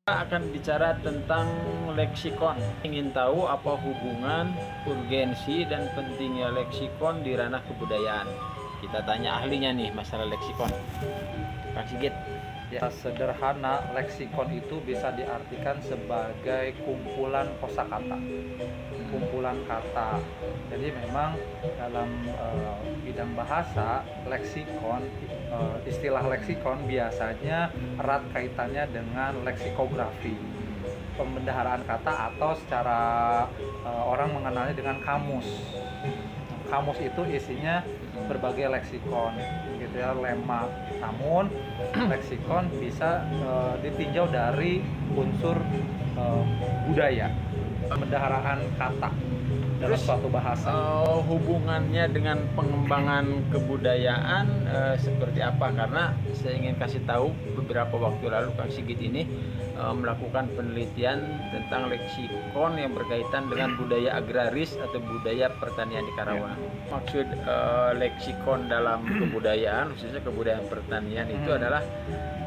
Kita akan bicara tentang leksikon. Ingin tahu apa hubungan, urgensi, dan pentingnya leksikon di ranah kebudayaan? Kita tanya ahlinya nih masalah leksikon. Kang Sigit. Ya, sederhana, leksikon itu bisa diartikan sebagai kumpulan kosakata, kumpulan kata. Jadi memang dalam bidang bahasa, leksikon, istilah leksikon biasanya erat kaitannya dengan leksikografi, pembendaharaan kata, atau secara orang mengenalnya dengan kamus. Kamus itu isinya berbagai leksikon, gitu ya, lemma. Namun leksikon bisa ditinjau dari unsur budaya, pembendaharaan kata dalam suatu bahasa. Hubungannya dengan pengembangan kebudayaan seperti apa? Karena saya ingin kasih tahu, beberapa waktu lalu Kang Sigit ini melakukan penelitian tentang leksikon yang berkaitan dengan budaya agraris atau budaya pertanian di Karawang. Maksud leksikon dalam kebudayaan, khususnya kebudayaan pertanian, itu adalah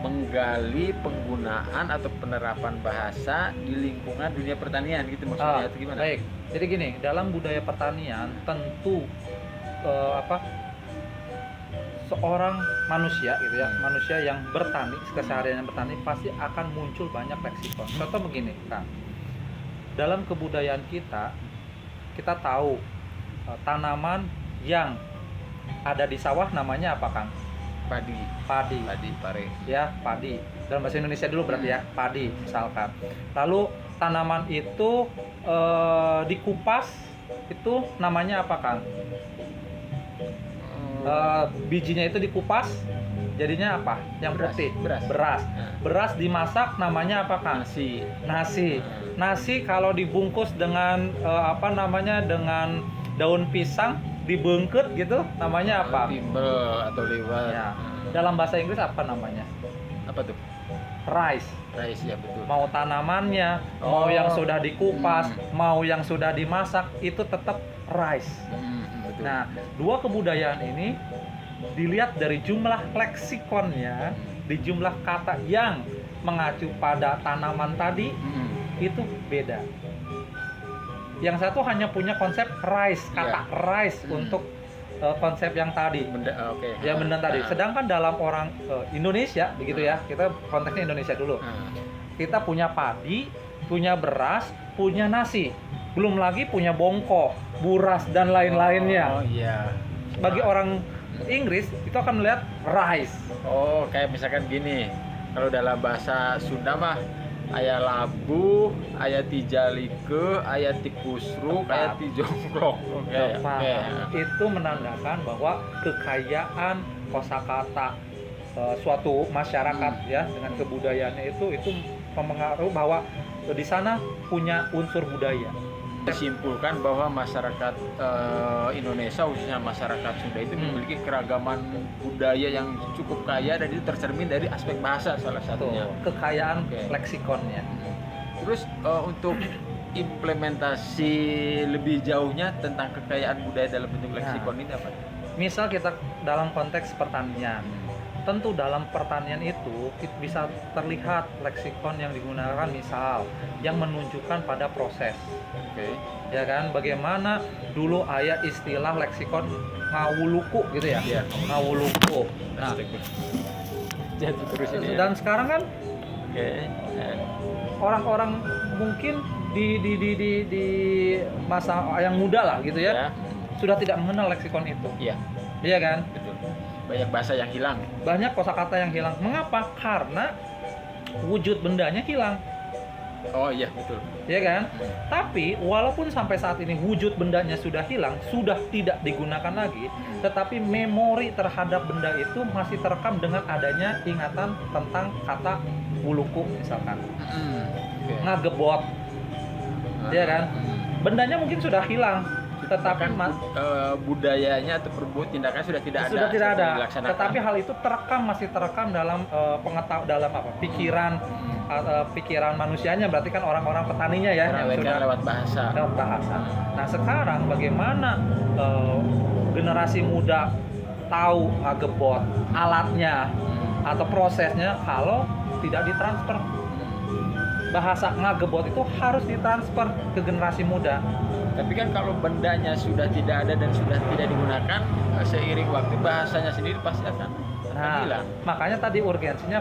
menggali penggunaan atau penerapan bahasa di lingkungan dunia pertanian, gitu maksudnya, atau gimana? Baik, jadi gini, dalam budaya pertanian tentu seorang manusia, gitu ya, manusia yang bertani, kesehariannya bertani, pasti akan muncul banyak leksikon. Contoh begini, Kang, dalam kebudayaan kita tahu tanaman yang ada di sawah namanya apa, Kang? Padi, pare. Ya, padi. Dalam bahasa Indonesia dulu berarti ya, padi misalkan. Lalu tanaman itu dikupas, itu namanya apa, Kang? Bijinya itu dikupas, jadinya apa? Yang putih. Beras. Beras dimasak namanya apa, Kang? Nasi. Nasi kalau dibungkus dengan dengan daun pisang, dibungkut gitu, namanya apa? Timbel atau liwet. Ya. Dalam bahasa Inggris apa namanya? Apa tuh? Rice. Ya, betul. Mau tanamannya, mau yang sudah dikupas, mau yang sudah dimasak, itu tetap rice. Betul. Nah, dua kebudayaan ini dilihat dari jumlah leksikonnya, di jumlah kata yang mengacu pada tanaman tadi, itu beda. Yang satu hanya punya konsep rice, kata rice untuk konsep yang tadi, benda tadi. Sedangkan dalam orang Indonesia, begitu ya, kita konteksnya Indonesia dulu. Kita punya padi, punya beras, punya nasi, belum lagi punya bongko, buras, dan lain-lainnya. Bagi orang Inggris itu akan melihat rice. Kayak misalkan gini, kalau dalam bahasa Sunda mah aya labu, aya tijalike, aya tikusruk, aya tijongklok. Itu menandakan bahwa kekayaan kosakata suatu masyarakat ya dengan kebudayaannya itu mempengaruhi bahwa di sana punya unsur budaya. Disimpulkan bahwa masyarakat Indonesia, khususnya masyarakat Sunda, itu memiliki keragaman budaya yang cukup kaya, dan itu tercermin dari aspek bahasa salah satunya. Kekayaan leksikonnya. Terus untuk implementasi lebih jauhnya tentang kekayaan budaya dalam bentuk leksikon ini apa? Misal kita dalam konteks pertanian, tentu dalam pertanian itu bisa terlihat leksikon yang digunakan, misal yang menunjukkan pada proses. Ya kan, bagaimana dulu aya istilah leksikon ngawuluku gitu ya. Ngawuluku. Nah, dan sekarang kan orang-orang mungkin di masa yang muda lah gitu ya, sudah tidak mengenal leksikon itu. Iya kan? Betul. Banyak bahasa yang hilang. Banyak kosakata yang hilang. Mengapa? Karena wujud bendanya hilang. Betul. Iya kan? Tapi walaupun sampai saat ini wujud bendanya sudah hilang, sudah tidak digunakan lagi, tetapi memori terhadap benda itu masih terekam dengan adanya ingatan tentang kata wuluku misalkan. Ngagebot. Iya kan? Bendanya mungkin sudah hilang, tetapi budayanya atau perbuatan tindakan sudah tidak ada. Tetapi hal itu masih terekam dalam pikiran manusianya, berarti kan orang-orang petaninya ya, yang sudah lewat bahasa. Nah, sekarang bagaimana generasi muda tahu ngagebot alatnya atau prosesnya kalau tidak ditransfer? bahasa Ngagebot itu harus ditransfer ke generasi muda. Tapi kan kalau bendanya sudah tidak ada dan sudah tidak digunakan, seiring waktu bahasanya sendiri pasti akan hilang. Makanya tadi urgensinya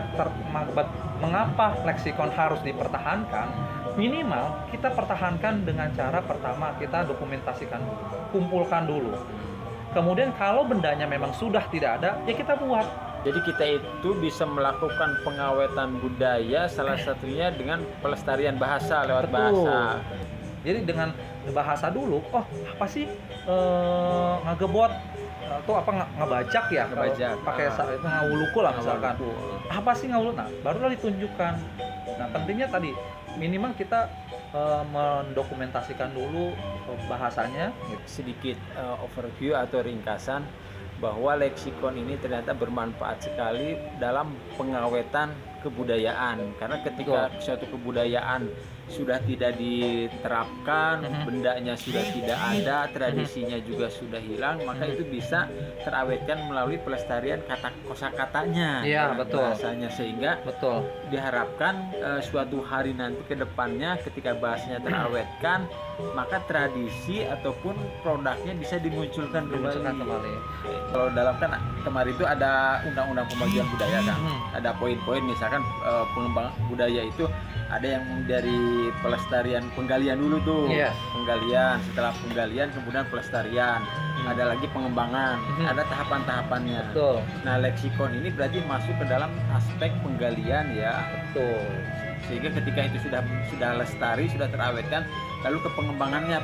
mengapa leksikon harus dipertahankan. Minimal kita pertahankan dengan cara pertama kita dokumentasikan dulu, kumpulkan dulu. Kemudian kalau bendanya memang sudah tidak ada, ya kita buat. Jadi kita itu bisa melakukan pengawetan budaya salah satunya dengan pelestarian bahasa lewat Betul. bahasa. Jadi dengan bahasa dulu, oh apa sih Ngagebot atau apa ngebajak ya? Ngebajak. Pakai itu ngawuluku lah misalkan. Ngawuluku. Apa sih ngawuluku? Nah, barulah ditunjukkan. Nah, pentingnya tadi minimal kita mendokumentasikan dulu bahasanya. Sedikit overview atau ringkasan bahwa leksikon ini ternyata bermanfaat sekali dalam pengawetan kebudayaan, karena ketika suatu kebudayaan sudah tidak diterapkan, bendanya sudah tidak ada, tradisinya juga sudah hilang, maka itu bisa terawetkan melalui pelestarian kosakatanya, bahasanya, sehingga diharapkan suatu hari nanti ke depannya ketika bahasanya terawetkan, maka tradisi ataupun produknya bisa dimunculkan kembali. Kalau dalam kan kemarin itu ada undang-undang pemajuan budaya kan, ada poin-poin misalkan pengembangan budaya itu ada yang dari pelestarian penggalian dulu tuh, penggalian, setelah penggalian kemudian pelestarian, ada lagi pengembangan, ada tahapan-tahapannya. Nah, leksikon ini berarti masuk ke dalam aspek penggalian ya. Sehingga ketika itu sudah lestari, sudah terawetkan, lalu ke pengembangannya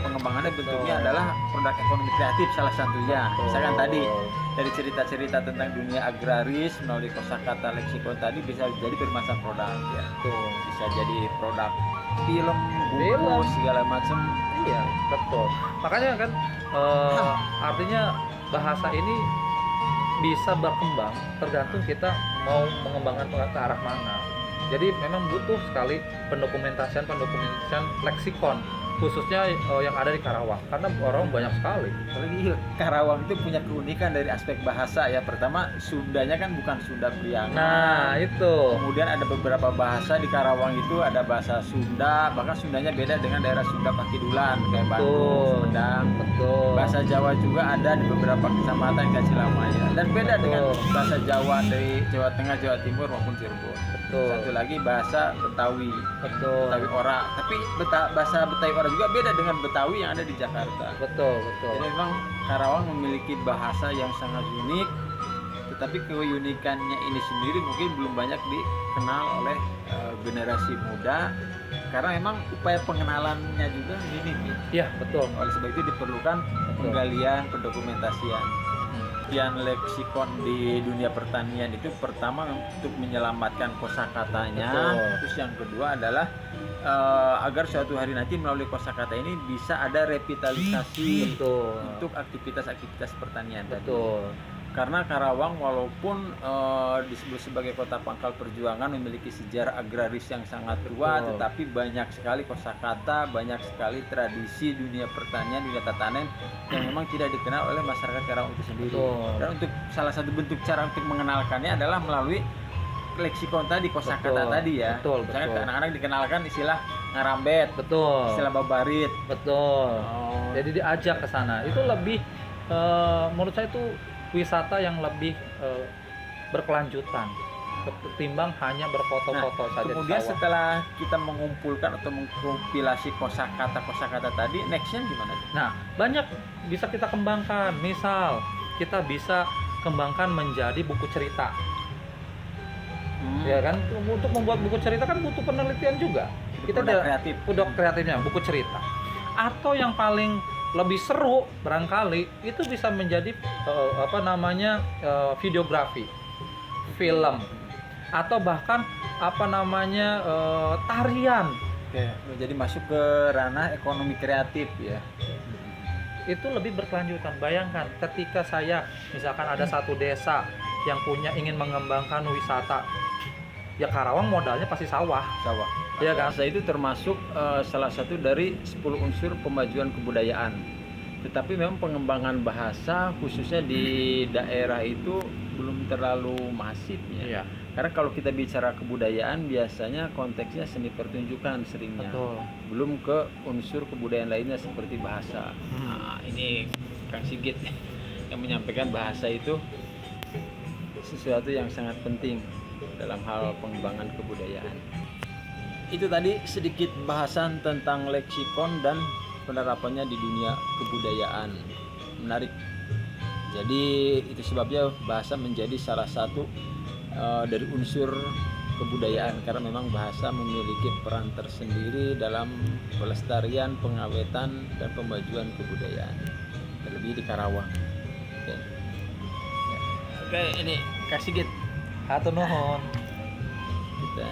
bentuknya adalah produk ekonomi kreatif salah satunya. Misalkan tadi dari cerita-cerita tentang dunia agraris melalui kosakata leksikon tadi bisa jadi bermacam produk ya. Bisa jadi produk film, buku, segala macam. Iya, betul. Makanya kan artinya bahasa ini bisa berkembang tergantung kita mau mengembangkan ke arah mana. Jadi memang butuh sekali pendokumentasian leksikon, khususnya yang ada di Karawang, karena orang banyak sekali. Apalagi Karawang itu punya keunikan dari aspek bahasa ya. Pertama, Sundanya kan bukan Sunda Priangan. Nah, itu. Kemudian ada beberapa bahasa di Karawang itu ada bahasa Sunda, bahkan Sundanya beda dengan daerah Sunda Pakidulan kayak Bandung, Sumedang. Bahasa Jawa juga ada di beberapa kecamatan kayak Cilamaya, dan beda dengan bahasa Jawa dari Jawa Tengah, Jawa Timur maupun Cirebon. Satu lagi bahasa Betawi, Betawi Ora. Tapi bahasa Betawi Ora juga beda dengan Betawi yang ada di Jakarta. Jadi memang Karawang memiliki bahasa yang sangat unik, tetapi keunikannya ini sendiri mungkin belum banyak dikenal oleh generasi muda, karena memang upaya pengenalannya juga minim. Iya, betul. Oleh sebab itu diperlukan penggalian, pendokumentasian. Leksikon di dunia pertanian itu pertama untuk menyelamatkan kosakatanya, terus yang kedua adalah agar suatu hari nanti melalui kosakata ini bisa ada revitalisasi untuk aktivitas-aktivitas pertanian tadi. Karena Karawang walaupun disebut sebagai kota pangkal perjuangan, memiliki sejarah agraris yang sangat tua, tetapi banyak sekali kosakata, banyak sekali tradisi dunia pertanian, dunia tatanan yang memang tidak dikenal oleh masyarakat Karawang itu sendiri. Dan untuk salah satu bentuk cara untuk mengenalkannya adalah melalui leksikon tadi, kosakata tadi ya. Misalnya ke anak-anak dikenalkan istilah ngarambet, istilah babarit. Jadi diajak ke sana. Itu lebih menurut saya itu wisata yang lebih berkelanjutan ketimbang hanya berfoto-foto saja. Kemudian setelah kita mengumpulkan atau mengkompilasi kosakata tadi, nextnya gimana? Nah, banyak bisa kita kembangkan. Misal kita bisa kembangkan menjadi buku cerita. Ya kan, untuk membuat buku cerita kan butuh penelitian juga. Kita produk kreatifnya buku cerita. Atau yang paling lebih seru barangkali itu bisa menjadi videografi, film, atau bahkan tarian. Jadi masuk ke ranah ekonomi kreatif ya. Itu lebih berkelanjutan. Bayangkan ketika saya misalkan ada satu desa yang ingin mengembangkan wisata, ya Karawang modalnya pasti sawah. Ya kan? Bahasa itu termasuk salah satu dari 10 unsur pemajuan kebudayaan. Tetapi memang pengembangan bahasa khususnya di daerah itu belum terlalu masif ya. Iya. Karena kalau kita bicara kebudayaan biasanya konteksnya seni pertunjukan seringnya. Betul. Belum ke unsur kebudayaan lainnya seperti bahasa. Nah, ini Kang Sigit yang menyampaikan bahasa itu sesuatu yang sangat penting dalam hal pengembangan kebudayaan. Itu tadi sedikit bahasan tentang leksikon dan penerapannya di dunia kebudayaan. Menarik. Jadi itu sebabnya bahasa menjadi salah satu dari unsur kebudayaan, karena memang bahasa memiliki peran tersendiri dalam pelestarian, pengawetan, dan pemajuan kebudayaan, terlebih di Karawang. Oke, Oke, ini Kak Sigit Hatur nuhun. kita